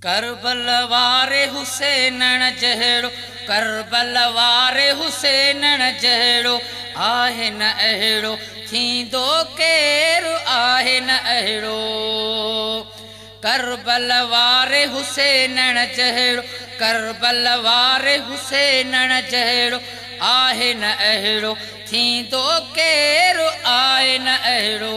करबल वारे हुसैनण जहिड़ो करबल वारे हुसैनण जहिड़ो आहे न अहिड़ो थींदो केरु आहे न अहिड़ो करबल वारे हुसैनण जहिड़ो करबल वारे हुसैनण जहिड़ो आहे न अहिड़ो थींदो केरु आहे न अहिड़ो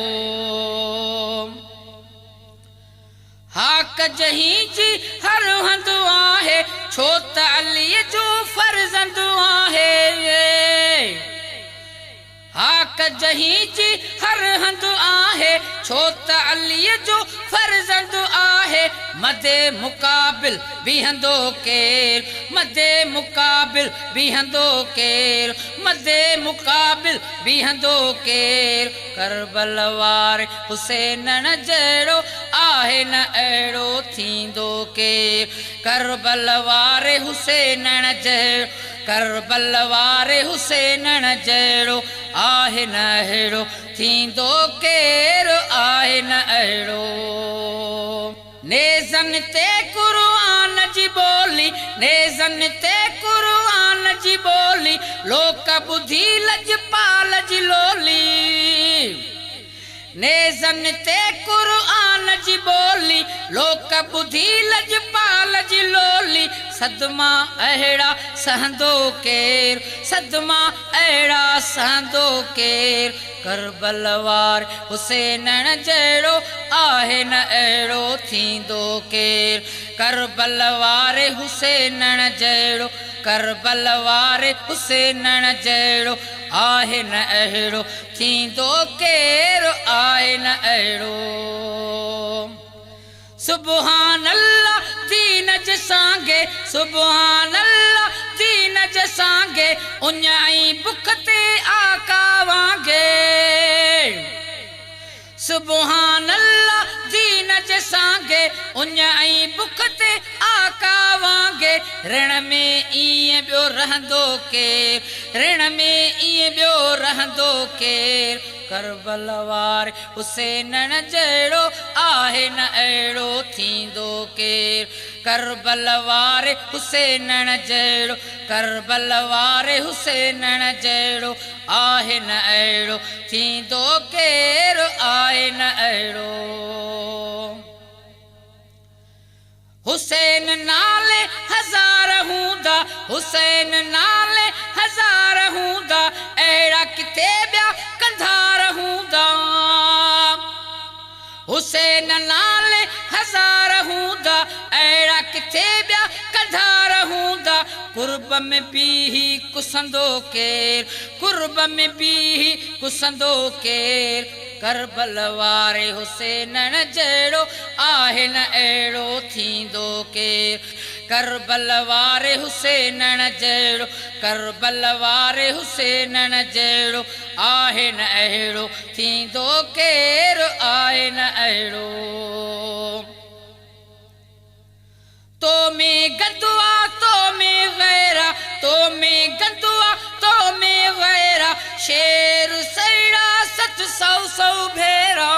हाक जहीं जी हर हंध आहे छो त अलीअ जो फर्ज़ंद आहे हाक जहीं जी हर हंध आहे छो त अलीअ जो फर्ज़ंद आहे मदे मुक़ाबिल बीहंदो केर मदे मुक़ाबिल बीहंदो केर मदे मुक़ाबिल बीहंदो केर करबल वारे हुसैनण जहिड़ो आहे न अहिड़ो थींदो केर करबल वारे हुसैनण जहिड़ो करबल वारे हुसैनण जहिड़ो आहे न अहिड़ो थींदो केरु आहे न अहिड़ो नेज़न ते क़ुर्आन जी ॿोली नेज़न ते क़ुर्आन जी ॿोली लोक ॿुधी लजपाल जी लोली नेज़न ते क़ुर्आन जी ॿोली लोक ॿुधी लजपाल जी लोली सदमा अहिड़ा सहंदो केर सदमा अहिड़ा सहंदो केर करबल वारे हुसैनण जहिड़ो आहे न अहिड़ो थींदो केर करबल वारे हुसैनण जहिड़ो करबल वारे हुसैनण जहिड़ो आहे न अहिड़ो थींदो केरु आहे न अहिड़ो सुबहान अल्लाह दीन जे सांगे सुबहान अल्लाह दीन जे सांगे उञाई बुख ते आका वांगे सुबहान अल्लाह दीन जे सांगे उञाई बुख ते आका वांगे ऋण में ईअं ॿियो रहंदो केर ऋण में ईअं ॿियो रहंदो केर करबल वारे हुसैनण जहिड़ो आहे न अहिड़ो थींदो केर करबल वारे हुसैनण जहिड़ो करबल वारे हुसैनण जहिड़ो आहे न अहिड़ो थींदो केरु आहे न अहिड़ो हुसैन नाले हज़ार हूंदा हुसैन नाले हज़ार हूंदा अहिड़ा किथे ॿिया कंधार हूंदा हुसैन नाले हज़ार हूंदा अहिड़ा किथे ॿिया कंधार हूंदा कुर्ब में बीही कुसंदो केर कुर्ब में बीही कुसंदो केर करबल वारे हुसैनण जहिड़ो आहे न अहिड़ो थींदो केर करबल वारे हुसैनण जहिड़ो करबल वारे हुसैनण जहिड़ो आहे न अहिड़ो थींदो केरु आहे न अहिड़ो तो में गदुआ तो में गैरा तो में गदुआ तो में गैरा शेर सैड़ा 700 भेरा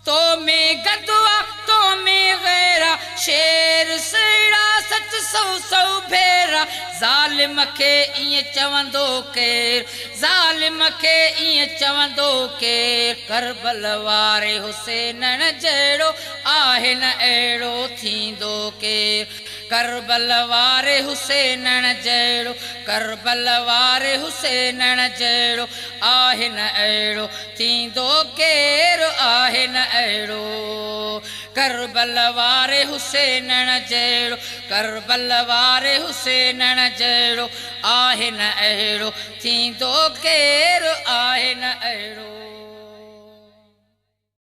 तो में गदुआ तो में गैरा शेर सैड़ा 700 भेरा ज़ालिम खे ईअं चवंदो केर ज़ालिम खे ईअं चवंदो केर करबल वारे हुसैनण जहिड़ो आहे न अहिड़ो थींदो केर करबल वारे हुसैनण जहिड़ो करबल वारे हुसैनण जहिड़ो आहे न अहिड़ो थींदो केरु आहे न अहिड़ो करबल वारे हुसैनण जहिड़ो करबल वारे हुसैनण जहिड़ो आहे न अहिड़ो थींदो केरु आहे न